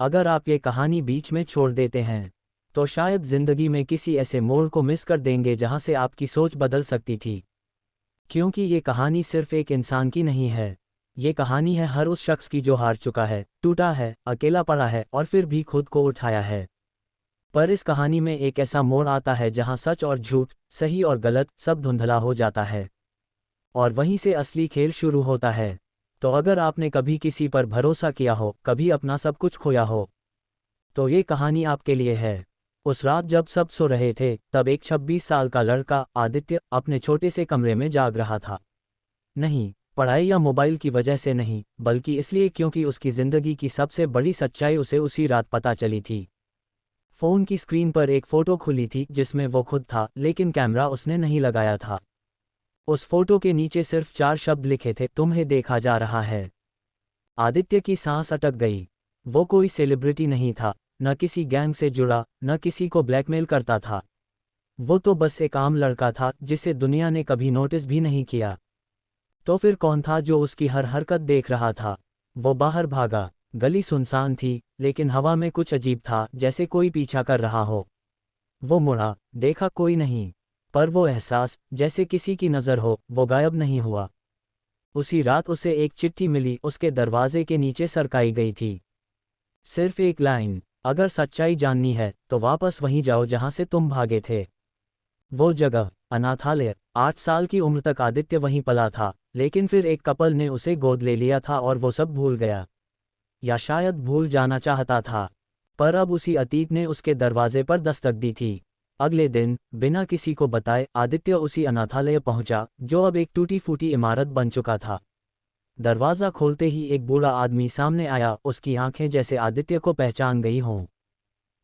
अगर आप ये कहानी बीच में छोड़ देते हैं तो शायद जिंदगी में किसी ऐसे मोड़ को मिस कर देंगे जहां से आपकी सोच बदल सकती थी। क्योंकि ये कहानी सिर्फ एक इंसान की नहीं है, ये कहानी है हर उस शख्स की जो हार चुका है, टूटा है, अकेला पड़ा है और फिर भी खुद को उठाया है। पर इस कहानी में एक ऐसा मोड़ आता है जहां सच और झूठ, सही और गलत सब धुंधला हो जाता है, और वहीं से असली खेल शुरू होता है। तो अगर आपने कभी किसी पर भरोसा किया हो, कभी अपना सब कुछ खोया हो, तो ये कहानी आपके लिए है। उस रात जब सब सो रहे थे, तब एक 26 साल का लड़का आदित्य अपने छोटे से कमरे में जाग रहा था। नहीं, पढ़ाई या मोबाइल की वजह से नहीं, बल्कि इसलिए क्योंकि उसकी जिंदगी की सबसे बड़ी सच्चाई उसे उसी रात पता चली थी। फोन की स्क्रीन पर एक फोटो खुली थी जिसमें वो खुद था, लेकिन कैमरा उसने नहीं लगाया था। उस फोटो के नीचे सिर्फ 4 शब्द लिखे थे, तुम्हें देखा जा रहा है। आदित्य की सांस अटक गई। वो कोई सेलिब्रिटी नहीं था, न किसी गैंग से जुड़ा, न किसी को ब्लैकमेल करता था। वो तो बस एक आम लड़का था जिसे दुनिया ने कभी नोटिस भी नहीं किया। तो फिर कौन था जो उसकी हर हरकत देख रहा था? वो बाहर भागा। गली सुनसान थी, लेकिन हवा में कुछ अजीब था, जैसे कोई पीछा कर रहा हो। वो मुड़ा, देखा कोई नहीं, पर वो एहसास, जैसे किसी की नज़र हो, वो गायब नहीं हुआ। उसी रात उसे एक चिट्ठी मिली, उसके दरवाजे के नीचे सरकाई गई थी। सिर्फ एक लाइन, अगर सच्चाई जाननी है तो वापस वहीं जाओ जहां से तुम भागे थे। वो जगह, अनाथालय। 8 साल की उम्र तक आदित्य वहीं पला था, लेकिन फिर एक कपल ने उसे गोद ले लिया था और वो सब भूल गया। या शायद भूल जाना चाहता था। पर अब उसी अतीत ने उसके दरवाजे पर दस्तक दी थी। अगले दिन, बिना किसी को बताए, आदित्य उसी अनाथालय पहुंचा, जो अब एक टूटी फूटी इमारत बन चुका था। दरवाज़ा खोलते ही एक बूढ़ा आदमी सामने आया, उसकी आंखें जैसे आदित्य को पहचान गई हों।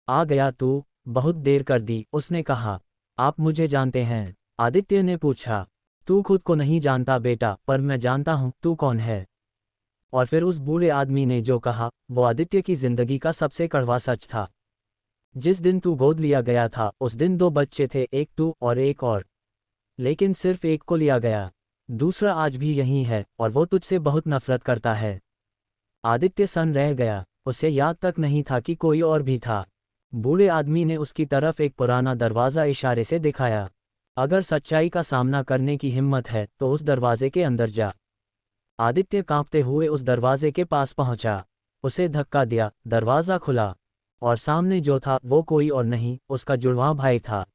आ गया तू, बहुत देर कर दी, उसने कहा। आप मुझे जानते हैं? आदित्य ने पूछा। तू खुद को नहीं जानता बेटा, पर मैं जानता हूँ तू कौन है। और फिर उस बूढ़े आदमी ने जो कहा, वो आदित्य की जिंदगी का सबसे कड़वा सच था। जिस दिन तू गोद लिया गया था, उस दिन 2 बच्चे थे, एक तू और एक और। लेकिन सिर्फ एक को लिया गया। दूसरा आज भी यहीं है, और वो तुझसे बहुत नफरत करता है। आदित्य सन रह गया। उसे याद तक नहीं था कि कोई और भी था। बूढ़े आदमी ने उसकी तरफ एक पुराना दरवाज़ा इशारे से दिखाया। अगर सच्चाई का सामना करने की हिम्मत है तो उस दरवाजे के अंदर जा। आदित्य कांपते हुए उस दरवाजे के पास पहुंचा। उसे धक्का दिया, दरवाज़ा खुला, और सामने जो था वो कोई और नहीं, उसका जुड़वां भाई था।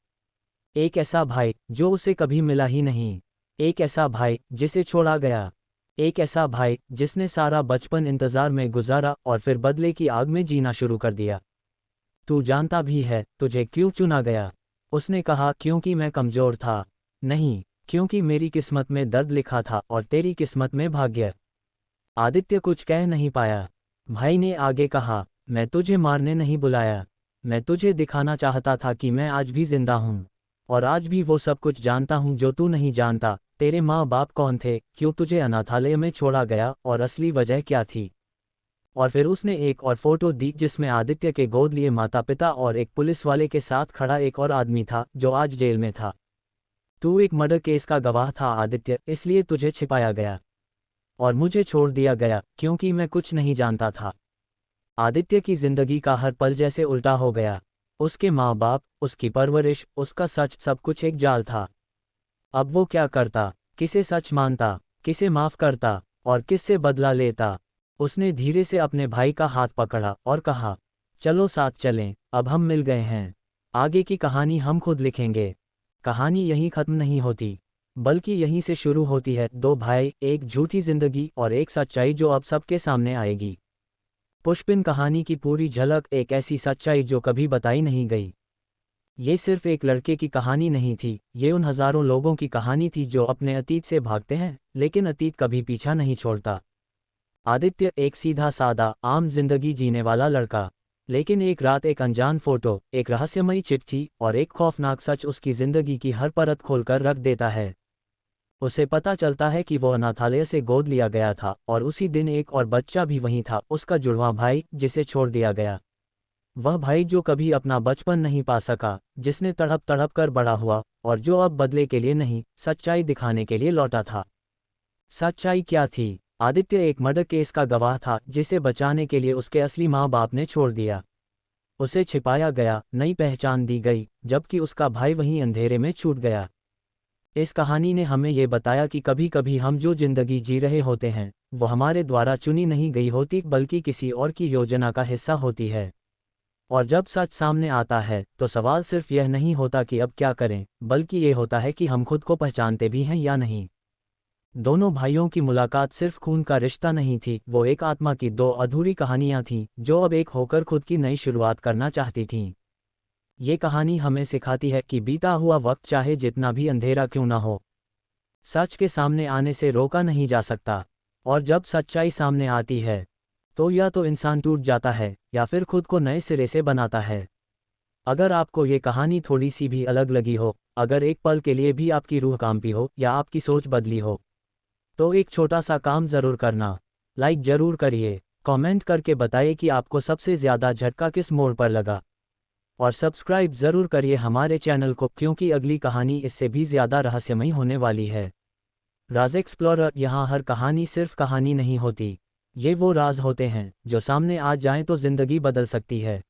एक ऐसा भाई जो उसे कभी मिला ही नहीं। एक ऐसा भाई जिसे छोड़ा गया। एक ऐसा भाई जिसने सारा बचपन इंतजार में गुजारा और फिर बदले की आग में जीना शुरू कर दिया। तू जानता भी है तुझे क्यों चुना गया? उसने कहा, क्योंकि मैं कमज़ोर था। नहीं, क्योंकि मेरी किस्मत में दर्द लिखा था और तेरी किस्मत में भाग्य। आदित्य कुछ कह नहीं पाया। भाई ने आगे कहा, मैं तुझे मारने नहीं बुलाया। मैं तुझे दिखाना चाहता था कि मैं आज भी जिंदा हूँ। और आज भी वो सब कुछ जानता हूँ जो तू नहीं जानता। तेरे माँ बाप कौन थे, क्यों तुझे अनाथालय में छोड़ा गया, और असली वजह क्या थी। और फिर उसने एक और फोटो दी जिसमें आदित्य के गोद लिए माता पिता और एक पुलिस वाले के साथ खड़ा एक और आदमी था जो आज जेल में था। तू एक मर्डर केस का गवाह था आदित्य, इसलिए तुझे छिपाया गया और मुझे छोड़ दिया गया क्योंकि मैं कुछ नहीं जानता था। आदित्य की जिंदगी का हर पल जैसे उल्टा हो गया। उसके माँ बाप, उसकी परवरिश, उसका सच, सब कुछ एक जाल था। अब वो क्या करता? किसे सच मानता, किसे माफ करता, और किससे बदला लेता? उसने धीरे से अपने भाई का हाथ पकड़ा और कहा, चलो साथ चलें, अब हम मिल गए हैं। आगे की कहानी हम खुद लिखेंगे। कहानी यहीं खत्म नहीं होती, बल्कि यहीं से शुरू होती है। 2 भाई, एक झूठी जिंदगी और एक सच्चाई जो अब सबके सामने आएगी। पुष्पिन कहानी की पूरी झलक, एक ऐसी सच्चाई जो कभी बताई नहीं गई। ये सिर्फ एक लड़के की कहानी नहीं थी, ये उन हजारों लोगों की कहानी थी जो अपने अतीत से भागते हैं, लेकिन अतीत कभी पीछा नहीं छोड़ता। आदित्य एक सीधा सादा आम जिंदगी जीने वाला लड़का, लेकिन एक रात एक अनजान फोटो, एक रहस्यमयी चिट्ठी और एक खौफनाक सच उसकी जिंदगी की हर परत खोलकर रख देता है। उसे पता चलता है कि वो अनाथालय से गोद लिया गया था और उसी दिन एक और बच्चा भी वहीं था, उसका जुड़वां भाई जिसे छोड़ दिया गया। वह भाई जो कभी अपना बचपन नहीं पा सका, जिसने तड़प तड़प कर बड़ा हुआ और जो अब बदले के लिए नहीं, सच्चाई दिखाने के लिए लौटा था। सच्चाई क्या थी? आदित्य एक मर्डर केस का गवाह था जिसे बचाने के लिए उसके असली माँ बाप ने छोड़ दिया। उसे छिपाया गया, नई पहचान दी गई, जबकि उसका भाई वहीं अंधेरे में छूट गया। इस कहानी ने हमें ये बताया कि कभी कभी हम जो जिंदगी जी रहे होते हैं वो हमारे द्वारा चुनी नहीं गई होती बल्कि किसी और की योजना का हिस्सा होती है। और जब सच सामने आता है तो सवाल सिर्फ यह नहीं होता कि अब क्या करें, बल्कि ये होता है कि हम खुद को पहचानते भी हैं या नहीं। दोनों भाइयों की मुलाकात सिर्फ खून का रिश्ता नहीं थी, वो एक आत्मा की दो अधूरी कहानियां थीं जो अब एक होकर खुद की नई शुरुआत करना चाहती थीं। ये कहानी हमें सिखाती है कि बीता हुआ वक्त चाहे जितना भी अंधेरा क्यों ना हो, सच के सामने आने से रोका नहीं जा सकता। और जब सच्चाई सामने आती है तो या तो इंसान टूट जाता है या फिर खुद को नए सिरे से बनाता है। अगर आपको ये कहानी थोड़ी सी भी अलग लगी हो, अगर एक पल के लिए भी आपकी रूह कांपी हो या आपकी सोच बदली हो, तो एक छोटा सा काम ज़रूर करना। लाइक ज़रूर करिए, कमेंट करके बताइए कि आपको सबसे ज़्यादा झटका किस मोड़ पर लगा, और सब्सक्राइब ज़रूर करिए हमारे चैनल को, क्योंकि अगली कहानी इससे भी ज़्यादा रहस्यमयी होने वाली है। राज एक्सप्लोरर, यहाँ हर कहानी सिर्फ कहानी नहीं होती, ये वो राज होते हैं जो सामने आ जाएं तो ज़िंदगी बदल सकती है।